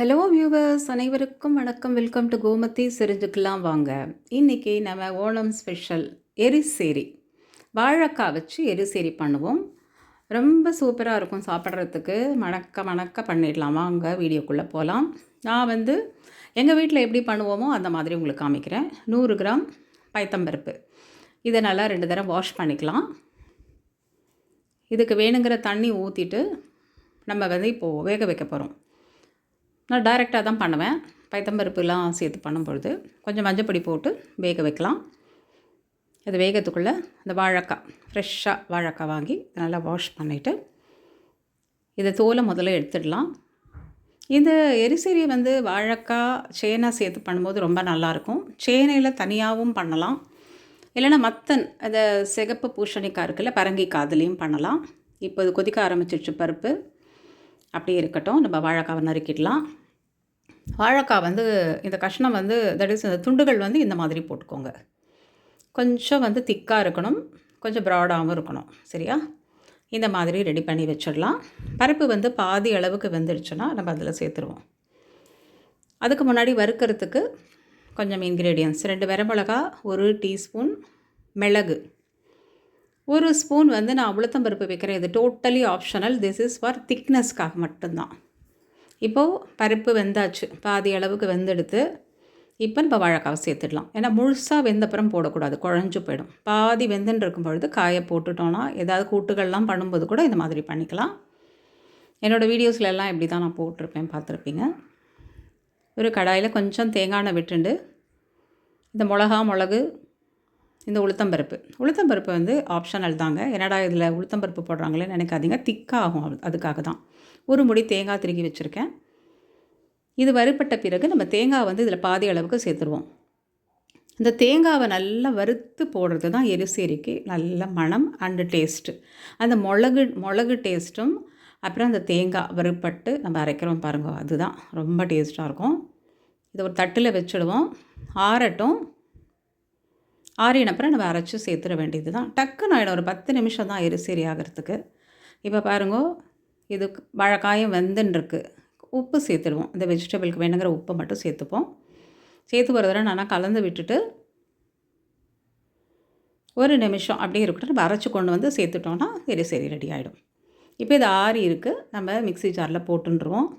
Hello viewers அனைவருக்கும் வணக்கம். Welcome to Gomathi தெரிஞ்சுக்கலாம் வாங்க. இன்றைக்கி நம்ம ஓணம் ஸ்பெஷல் எரிசேரி வாழைக்காய் வச்சு எரிசேரி பண்ணுவோம். ரொம்ப சூப்பராக இருக்கும் சாப்பிட்றதுக்கு. மணக்க மணக்க பண்ணிடலாம். வாங்க வீடியோக்குள்ளே போகலாம். நான் எங்கள் வீட்டில் எப்படி பண்ணுவோமோ அந்த மாதிரி உங்களுக்கு காமிக்கிறேன். 100 கிராம் பைத்தம்பருப்பு, இதை நல்லா 2 தடவை வாஷ் பண்ணிக்கலாம். இதுக்கு வேணுங்கிற தண்ணி ஊற்றிட்டு நம்ம இப்போது வேக வைக்க போகிறோம். நான் டைரெக்டாக தான் பண்ணுவேன். பைத்தம்பருப்புலாம் சேர்த்து பண்ணும்பொழுது கொஞ்சம் மஞ்சப்பொடி போட்டு வேக வைக்கலாம். அது வேகத்துக்குள்ளே இந்த வாழைக்காய், ஃப்ரெஷ்ஷாக வாழைக்காய் வாங்கி நல்லா வாஷ் பண்ணிவிட்டு தோலை முதல்ல எடுத்துடலாம். இந்த எரிசேரியை வாழைக்காய் சேனை சேர்த்து பண்ணும்போது ரொம்ப நல்லாயிருக்கும். சேனையில் தனியாகவும் பண்ணலாம், இல்லைனா மத்தன் அந்த சிகப்பு பூசணிக்காய் இருக்குல்ல, பரங்கிக்காய், அதுலேயும் பண்ணலாம். இப்போ இது கொதிக்க ஆரம்பிச்சிருச்சு பருப்பு. அப்படியே இருக்கட்டும். நம்ம வாழைக்காவை நறுக்கிடலாம். வாழைக்காய் இந்த கஷ்ணம் தட் இஸ் இந்த துண்டுகள் இந்த மாதிரி போட்டுக்கோங்க. கொஞ்சம் திக்காக இருக்கணும், கொஞ்சம் ப்ராடாகவும் இருக்கணும். சரியா? இந்த மாதிரி ரெடி பண்ணி வச்சிடலாம். பருப்பு பாதி அளவுக்கு வெந்துடுச்சுன்னா நம்ம அதில் சேர்த்துருவோம். அதுக்கு முன்னாடி வறுக்கிறதுக்கு கொஞ்சம் இன்க்ரீடியன்ட்ஸ்: 2 வரமிளகா, 1 டீஸ்பூன் மிளகு, 1 ஸ்பூன் நான் உளுத்தம்பருப்பு வைக்கிறேன். இது totally optional. This is for திக்னஸ்க்காக மட்டும்தான். இப்போது பருப்பு வெந்தாச்சு, பாதி அளவுக்கு வெந்தெடுத்து இப்போ நம்ம வாழைக்காவை சேர்த்துடலாம். ஏன்னா முழுசாக வெந்தப்புறம் போடக்கூடாது, குழஞ்சு போயிடும். பாதி வெந்துன்னு இருக்கும் பொழுது காயை போட்டுட்டோன்னா ஏதாவது கூட்டுகள்லாம் பண்ணும்போது கூட இந்த மாதிரி பண்ணிக்கலாம். என்னோடய வீடியோஸில் எல்லாம் இப்படி தான் நான் போட்டிருப்பேன், பார்த்துருப்பீங்க. ஒரு கடாயில் கொஞ்சம் தேங்காய் எண்ணெய் விட்டுண்டு இந்த மிளகு, இந்த உளுத்தம்பருப்பு ஆப்ஷனல் தாங்க. என்னடா இதில் உளுத்தம்பருப்பு போடுறாங்களேன்னு நினைக்காதீங்க, திக்காகும், அதுக்காக தான். ஒரு முடி தேங்காய் திருக்கி வச்சுருக்கேன். இது வறுப்பட்ட பிறகு நம்ம தேங்காய் இதில் பாதி அளவுக்கு சேர்த்துருவோம். இந்த தேங்காவை நல்லா வறுத்து போடுறது தான் எரிசேரிக்கு நல்ல மணம் அண்டு டேஸ்ட்டு. அந்த மிளகு டேஸ்ட்டும் அப்புறம் அந்த தேங்காய் வறுப்பட்டு நம்ம அரைக்கிறோம் பாருங்கள், அதுதான் ரொம்ப டேஸ்ட்டாக இருக்கும். இதை ஒரு தட்டில் வச்சுடுவோம், ஆறட்டும். ஆறினப்புறம் நம்ம அரைச்சி சேர்த்துட வேண்டியது தான். டக்குன்னு ஆகிடும். ஒரு 10 நிமிஷம் தான் எரிசேரி ஆகிறதுக்கு. இப்போ பாருங்க, இது வாழைக்காயும் வெந்துன்ருக்கு. உப்பு சேர்த்துடுவோம். இந்த வெஜிடபிளுக்கு வேணுங்கிற உப்பை மட்டும் சேர்த்துப்போம். சேர்த்து ஒரு தடவை நல்லா கலந்து விட்டுட்டு ஒரு நிமிஷம் அப்படியே இருக்கட்டும். நம்ம அரைச்சி கொண்டு சேர்த்துட்டோன்னா எரிசேரி ரெடி ஆகிடும். இப்போ இது ஆறி இருக்குது. நம்ம மிக்ஸி ஜாரில் போட்டுருவோம்.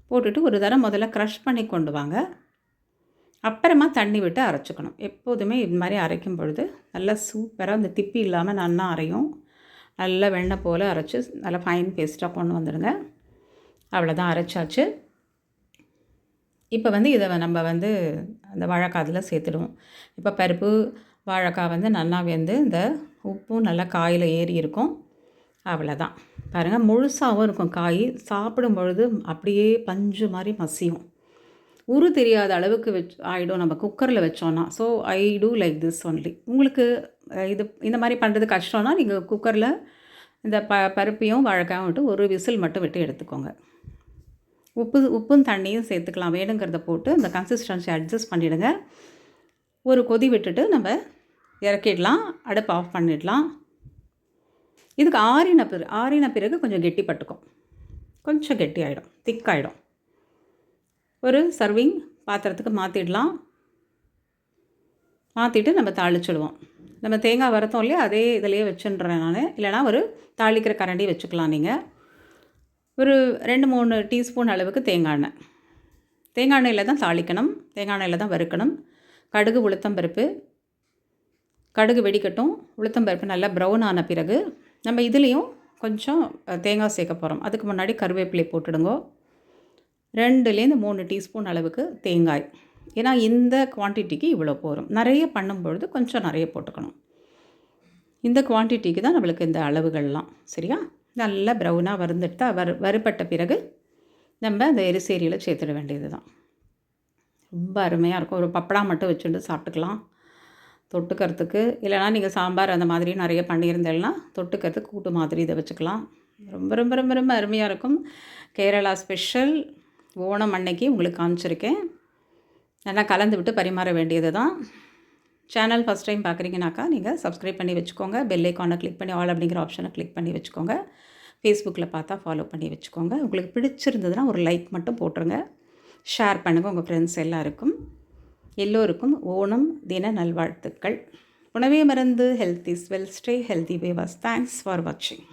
போட்டுட்டு ஒரு தடவை முதல்ல க்ரஷ் பண்ணி கொண்டு வாங்க. அப்புறமா தண்ணி விட்டு அரைச்சிக்கணும். எப்போதுமே இது மாதிரி அரைக்கும் பொழுது நல்லா சூப்பராக இந்த திப்பி இல்லாமல் நல்லா அரையும். நல்லா வெண்ணெய் போல் அரைச்சி நல்லா ஃபைன் பேஸ்ட்டாக கொண்டு வந்துடுங்க. அவ்வளோதான், அரைச்சாச்சு. இப்போ இதை நம்ம அந்த வாழைக்காய் அதில் சேர்த்துடுவோம். இப்போ பருப்பு வாழைக்காய் நல்லா இந்த உப்பும் நல்லா காயில் ஏறி இருக்கும். அவ்வளோதான். பாருங்கள், முழுசாகவும் இருக்கும் காய். சாப்பிடும் பொழுது அப்படியே பஞ்சு மாதிரி மசியும். உரு தெரியாத அளவுக்கு ஆகிடும் நம்ம குக்கரில் வச்சோன்னா. So I do like this only. உங்களுக்கு இந்த மாதிரி பண்ணுறது கஷ்டம்னா நீங்கள் குக்கரில் இந்த பருப்பையும் வாழைக்காயும் விட்டு ஒரு விசில் மட்டும் விட்டு எடுத்துக்கோங்க. உப்பும் தண்ணியும் சேர்த்துக்கலாம். வேணுங்கிறத போட்டு இந்த கன்சிஸ்டன்சி அட்ஜஸ்ட் பண்ணிவிடுங்க. ஒரு கொதி விட்டுட்டு நம்ம இறக்கிடலாம், அடுப்பு ஆஃப் பண்ணிடலாம். இதுக்கு ஆறின பிறகு கொஞ்சம் கெட்டிப்பட்டுக்கும், கொஞ்சம் கெட்டி ஆகிடும், திக்காகிடும். ஒரு சர்விங் பாத்திரத்துக்கு மாற்றிடலாம். மாற்றிட்டு நம்ம தாளிச்சிடுவோம். நம்ம தேங்காய் வறுத்தோம் இல்லையா, அதே இதிலையே வச்சுன்றேன் நான். இல்லைனா ஒரு தாளிக்கிற கரண்டி வச்சுக்கலாம் நீங்கள். ஒரு 2-3 டீஸ்பூன் அளவுக்கு தேங்காய் எண்ணெயில் தான் தாளிக்கணும், தேங்காய் எண்ணெயில் தான் வறுக்கணும். கடுகு, உளுத்தம்பருப்பு, கடுகு வெடிக்கட்டும். உளுத்தம்பருப்பு நல்லா ப்ரௌன் ஆன பிறகு நம்ம இதுலேயும் கொஞ்சம் தேங்காய் சேர்க்க போகிறோம். அதுக்கு முன்னாடி கருவேப்பிலை போட்டுடுங்க. 2-3 டீஸ்பூன் அளவுக்கு தேங்காய். ஏன்னா இந்த குவான்டிட்டிக்கு இவ்வளோ போகும். நிறைய பண்ணும்பொழுது கொஞ்சம் நிறைய போட்டுக்கணும். இந்த குவான்டிட்டிக்கு தான் நம்மளுக்கு இந்த அளவுகள்லாம். சரியா? நல்லா ப்ரௌனாக வறுந்துட்டு வறுப்பட்ட பிறகு நம்ம அந்த எரிசேரியில் சேர்த்துட வேண்டியது தான். ரொம்ப அருமையாக இருக்கும். ஒரு பப்படா மட்டும் வச்சுட்டு சாப்பிட்டுக்கலாம் தொட்டுக்கிறதுக்கு. இல்லைனா நீங்கள் சாம்பார் அந்த மாதிரி நிறைய பண்ணியிருந்தேன்னா தொட்டுக்கிறதுக்கு கூட்டு மாதிரி இதை வச்சுக்கலாம். ரொம்ப ரொம்ப ரொம்ப ரொம்ப அருமையாக இருக்கும். கேரளா ஸ்பெஷல் ஓணம் அன்னைக்கு உங்களுக்கு காமிச்சிருக்கேன். நல்லா கலந்து விட்டு பரிமாற வேண்டியது தான். சேனல் ஃபஸ்ட் டைம் பார்க்குறீங்கனாக்கா நீங்கள் சப்ஸ்கிரைப் பண்ணி வச்சுக்கோங்க. பெல் ஐக்கானை கிளிக் பண்ணி ஆல் அப்படிங்கிற ஆப்ஷனை கிளிக் பண்ணி வச்சுக்கோங்க. ஃபேஸ்புக்கில் பார்த்தா ஃபாலோ பண்ணி வச்சுக்கோங்க. உங்களுக்கு பிடிச்சிருந்ததுன்னா ஒரு லைக் மட்டும் போட்டுருங்க. ஷேர் பண்ணுங்கள் உங்கள் ஃப்ரெண்ட்ஸ் எல்லாருக்கும். எல்லோருக்கும் ஓணம் தின நல்வாழ்த்துக்கள். உணவே மருந்து, health is well, stay healthy. வேவாஸ். தேங்க்ஸ் ஃபார் வாட்சிங்.